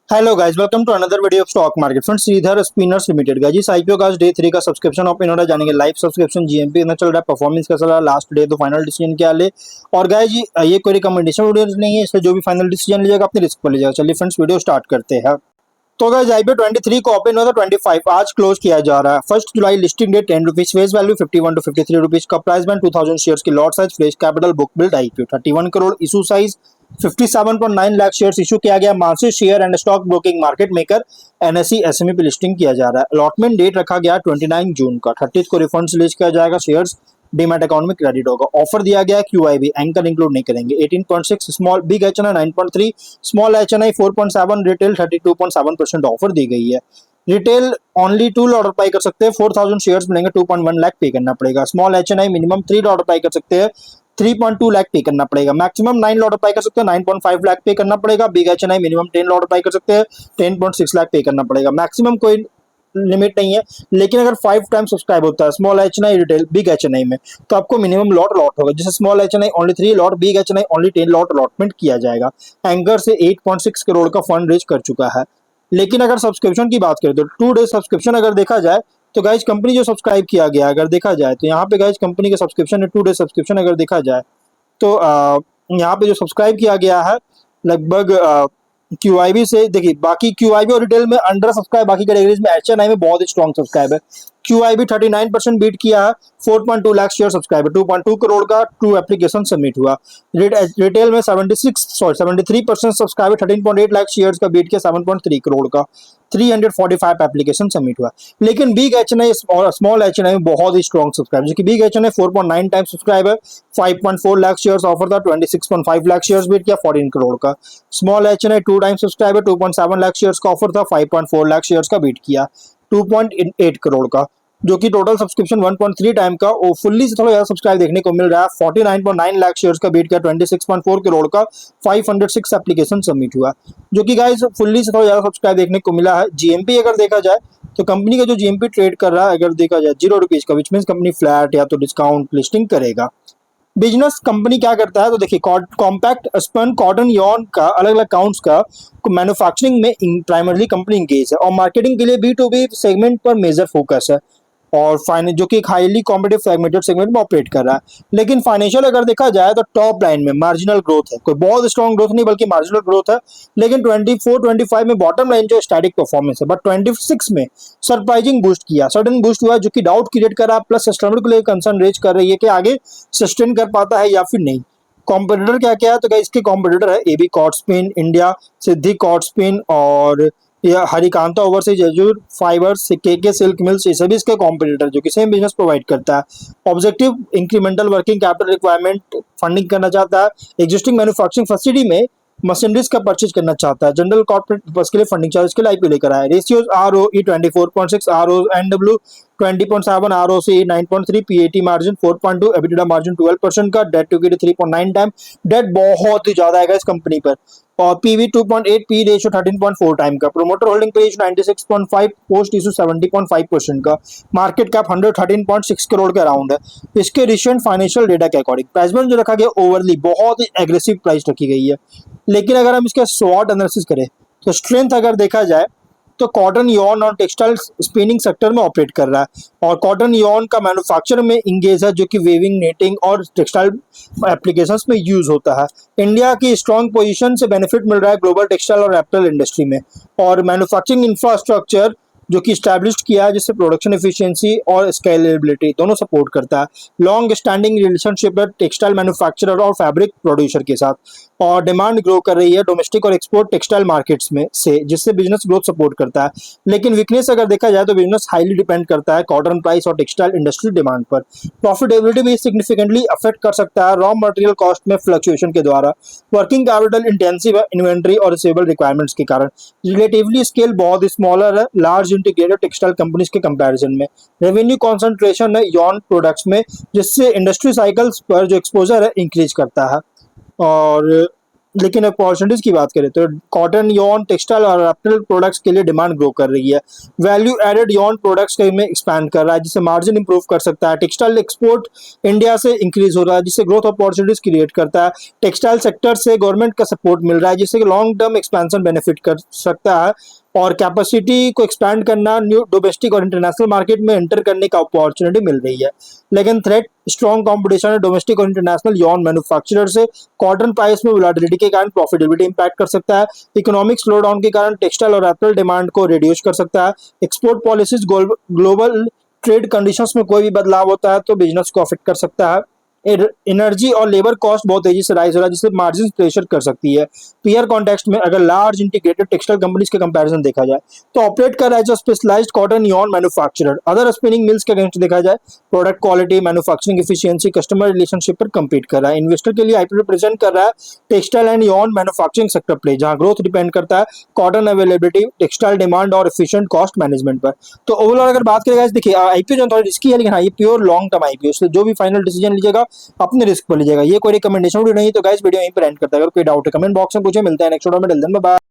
Hello guys, welcome to another video of stock market. Friends, Shridhar spinners limited का जिस IPO का आज day 3 का सब्सक्रिप्शन ऑफ इन्होंने जानेंगे। लाइव सब्सक्रिप्शन जीएमपी ना चल रहा है, परफॉर्मेंस का चल रहा है, लास्ट डे तो फाइनल डिसीजन क्या ले। और गाइस जी, ये कोई रिकमेंडेशन वीडियो नहीं है, इसलिए जो भी फाइनल डिसीजन लीजिएगा अपने रिस्क पर लीजिएगा। चलिए फ्रेंड्स, वीडियो स्टार्ट करते हैं। तो गाइस, आईपीओ 23 को ओपन हुआ था, 25 आज क्लोज किया जा रहा है। 1 जुलाई listing date 10 rupees, face value 51 to 53 rupees का, प्राइस बैंड 2000 शेयर्स की, lot size, fresh capital, book build IPO 31 crore, issue size 57.9 lakh shares issue किया गया। Market share and stock broking market maker NSE SME पे लिस्टिंग किया जा रहा है। Allotment date रखा गया 29 जून का, 30 को रिफंड रिलीज किया जाएगा, शेयर्स डीमैट अकाउंट में क्रेडिट होगा। ऑफर दिया गया क्यूआईबी, एंकर इंक्लूड नहीं करेंगे। 18.6 small, big HNI 9.3, small HNI 4.7, retail 32.7% offer दी गई है। रिटेल ओनली 2 ऑर्डर बाई कर सकते हैं, 4000 शेयर्स मिलेंगे, 2.1 लाख पे करना पड़ेगा। Small HNI minimum 3 order by कर सकते हैं, 3.2 लाख पे करना पड़ेगा। मैक्सिमम 9 ऑर्डर बाई कर सकते हैं, 9.5 लाख पे करना पड़ेगा। Big HNI minimum 10 order by कर सकते हैं, 10.6 लाख पे करना पड़ेगा। मैक्सिमम कोई लिमिट नहीं है, लेकिन अगर 5 टाइम सब्सक्राइब होता है small HNI, retail, big HNI में, तो आपको मिनिमम लॉट होगा। जैसे small HNI only 3 lot, big HNI only 10 lot allotment किया जाएगा। एंकर से 8.6 करोड़ का फंड रेज कर चुका है। लेकिन अगर सब्सक्रिप्शन की बात करें तो 2 डे सब्सक्रिप्शन अगर देखा जाए तो गाइज कंपनी जो सब्सक्राइब किया गया अगर देखा जाए तो यहाँ पे गाइज कंपनी के सब्सक्रिप्शन है 2 डे सब्सक्रिप्शन अगर देखा जाए तो यहाँ पे जो सब्सक्राइब किया गया है लगभग क्यूआईबी से, देखिए बाकी क्यूआईबी और रिटेल में अंडर सब्सक्राइब, बाकी कैटेगरीज में एचएनआई में बहुत ही स्ट्रॉन्ग सब्सक्राइब है। क्यूआईबी 39% बीट किया है, 4.2 लाख शेयर सब्सक्राइबर, 2.2 करोड़ का 2 एप्लीकेशन सबमिट हुआ। रिटेल में 73% सब्सक्राइबर, 13.8 लाख शेयर्स का बीट किया, 7.3 करोड़ का, 345 एप्लीकेशन सबमिट हुआ। लेकिन बिग एचएनआई और स्मॉल एचएनआई में बहुत ही स्ट्रॉन्ग सब्सक्राइबर, जबकि big HNI 4.9 time subscriber, 5.4 lakh shares offer था, 26.5 लाख शेयर्स बीट किया, 14 करोड़ का। Small HNI 2 time subscriber, 2.7 lakh shares का ऑफर था, 5.4 लाख शेयर्स का बीट किया, 2.8 करोड़ का। जो कि टोटल सब्सक्रिप्शन 1.3 टाइम का और फुल्ली से थोड़ा ज्यादा सब्सक्राइब देखने को मिल रहा है। 49.9 लाख शेयर्स का बीट किया, 26.4 करोड़ का, 506 एप्लीकेशन सबमिट हुआ। जो कि गाइस फुल्ली से थोड़ा ज्यादा सब्सक्राइब देखने को मिला है। जीएमपी अगर देखा जाए तो कंपनी का जो जीएमपी ट्रेड कर रहा है अगर देखा जाए 0 रुपीज का, विच मीन कंपनी फ्लैट या तो डिस्काउंट लिस्टिंग करेगा। बिजनेस कंपनी क्या करता है तो देखिए, कॉम्पैक्ट स्पन कॉटन यॉन का अलग अलग काउंट्स का मैन्युफैक्चरिंग में प्राइमरली कंपनी इंगेज है और मार्केटिंग के लिए B2B सेगमेंट पर मेजर फोकस है और फाइनेंस जो कि एक हाईली कॉम्पिटिटिव फ्रेगमेंटेड सेगमेंट में ऑपरेट कर रहा है। लेकिन फाइनेंशियल अगर देखा जाए तो टॉप लाइन में मार्जिनल ग्रोथ है, कोई बहुत स्ट्रॉन्ग ग्रोथ नहीं बल्कि मार्जिनल ग्रोथ है। लेकिन 24-25 में बॉटम लाइन जो स्टैटिक परफॉर्मेंस है, बट 26 में सरप्राइजिंग बूस्ट किया, सडन बूस्ट हुआ जो कि डाउट क्रिएट कर रहा है, प्लस कस्टमर को लेकर कंसर्न रेज कर रही है कि आगे सस्टेन कर पाता है या फिर नहीं। कॉम्पिटिटर क्या क्या है तो इसके कॉम्पिटिटर है एबी कॉर्डस्पिन इंडिया, सिद्धि कॉर्डस्पिन और या हरिकांता ओवरसीज, जजूर फाइबर्स, के सिल्क मिल्स, ये सभी इसके कॉम्पिटिटर जो कि सेम बिजनेस प्रोवाइड करता है। Objective incremental working capital requirement funding करना चाहता है, एग्जिस्टिंग मैन्युफैक्चरिंग फैसिलिटी में मशीनरीज का परचेज करना चाहता है, जनरल कॉर्पोरेट पर्पस के लिए फंडिंग चार्ज के लिए आईपीओ लेकर आया। Ratios ROE 24.6, RONW 20.7, ROCE 9.3, PAT margin 4.2, EBITDA margin 12% का, debt to equity 3.9 time, debt बहुत ही ज्यादा है इस कंपनी पर, और पीवी 2.8, पी रेशियो 13.4 टाइम का, प्रोमोटर होल्डिंग पे 96.5, पोस्ट इशू 70.5% का, मार्केट कैप 113.6 करोड़ के अराउंड है। इसके रिसेंट फाइनेंशियल डेटा के अकॉर्डिंग प्राइस बैंड जो रखा गया ओवरली बहुत ही एग्रेसिव प्राइस रखी गई है। लेकिन अगर हम इसका स्वॉट एनालिसिस करें तो स्ट्रेंथ अगर देखा जाए तो कॉटन यॉन और टेक्सटाइल स्पिनिंग सेक्टर में ऑपरेट कर रहा है और कॉटन यॉन का मैन्युफैक्चर में इंगेज है जो कि वेविंग, नेटिंग और टेक्सटाइल एप्लीकेशंस में यूज होता है। इंडिया की स्ट्रॉन्ग पोजीशन से बेनिफिट मिल रहा है ग्लोबल टेक्सटाइल और एप्पल इंडस्ट्री में, और मैन्युफैक्चरिंग इंफ्रास्ट्रक्चर जो कि स्टैब्लिश्ड किया है जिससे प्रोडक्शन एफिशिएंसी और स्केलेबिलिटी दोनों सपोर्ट करता है। लॉन्ग स्टैंडिंग रिलेशनशिप है टेक्सटाइल मैन्युफैक्चरर और फैब्रिक प्रोड्यूसर के साथ, और डिमांड ग्रो कर रही है डोमेस्टिक और एक्सपोर्ट टेक्सटाइल मार्केट्स में से, जिससे बिजनेस ग्रोथ सपोर्ट करता है। लेकिन वीकनेस अगर देखा जाए तो बिजनेस हाईली डिपेंड करता है कॉटन प्राइस और टेक्सटाइल इंडस्ट्री डिमांड पर। प्रॉफिटेबिलिटी भी सिग्निफिकेंटली अफेक्ट कर सकता है रॉ मटेरियल कॉस्ट में फ्लक्चुएशन के द्वारा, वर्किंग कैपिटल इंटेंसिव है इन्वेंट्री और रिसीवेबल रिक्वायरमेंट्स के कारण, रिलेटिवली स्केल बहुत स्मॉलर है लार्ज इंटीग्रेटेड टेक्सटाइल कंपनीज के कंपैरिजन में, रेवेन्यू कॉन्सेंट्रेशन है यॉन प्रोडक्ट्स में जिससे इंडस्ट्री साइकिल्स पर जो एक्सपोजर है इंक्रीज करता है। और लेकिन अपॉर्चुनिटीज की बात करें तो कॉटन, यॉन, टेक्सटाइल और अपैरल प्रोडक्ट्स के लिए डिमांड ग्रो कर रही है। वैल्यू एडेड यॉन प्रोडक्ट्स के में एक्सपैंड कर रहा है, जिससे मार्जिन इंप्रूव कर सकता है। टेक्सटाइल एक्सपोर्ट इंडिया से इंक्रीज हो रहा है, जिससे ग्रोथ अपॉर्चुनिटीज क्रिएट करता है। टेक्सटाइल सेक्टर से गवर्नमेंट का सपोर्ट मिल रहा है, जिससे लॉन्ग टर्म एक्सपेंशन बेनिफिट कर सकता है। और कैपेसिटी को एक्सपैंड करना, न्यू डोमेस्टिक और इंटरनेशनल मार्केट में एंटर करने का अपॉर्चुनिटी मिल रही है। लेकिन थ्रेट स्ट्रॉन्ग कंपटीशन है डोमेस्टिक और इंटरनेशनल यॉन मैन्युफैक्चरर से। कॉटन प्राइस में वोलेटिलिटी के कारण प्रॉफिटेबिलिटी इंपैक्ट कर सकता है। इकोनॉमिक स्लो डाउन के कारण टेक्सटाइल और एप्पल डिमांड को रिड्यूस कर सकता है। Export policies, global trade conditions में कोई भी बदलाव होता है तो बिजनेस को अफेक्ट कर सकता है। एनर्जी और लेबर कॉस्ट बहुत तेजी से राइज हो रहा है, जिससे मार्जिन प्रेशर कर सकती है। पीयर कॉन्टेक्स्ट में अगर लार्ज इंटीग्रेटेड टेक्सटाइल कंपनीज के कंपैरिजन देखा जाए तो ऑपरेट कर रहा है जो specialised cotton yarn manufacturer. Other spinning mills के अगेंस्ट देखा जाए product quality, manufacturing efficiency, customer relationship पर compete कर रहा है। इन्वेस्टर के लिए आईपी रिप्रेजेंट कर रहा है textile and Yon manufacturing sector play, जहां ग्रोथ डिपेंड करता है कॉटन अवेलेबिलिटी, टेक्सटाइल डिमांड और एफिशिएंट कॉस्ट मैनेजमेंट पर। तो ओवरऑल अगर बात करें guys, देखिए आईपीओ जो थोड़ा रिस्की है, लेकिन हाँ ये प्योर लॉन्ग टर्म आईपीओ, इसलिए जो भी फाइनल डिसीजन लीजिएगा अपने रिस्क पर लीजिएगा। ये कोई रिकमेंडेशन वीडियो नहीं, तो गाइस वीडियो यहीं पर एंड करता है। अगर कोई डाउट है कमेंट बॉक्स में पूछे। मिलता है नेक्स्ट वीडियो में। Till then bye bye.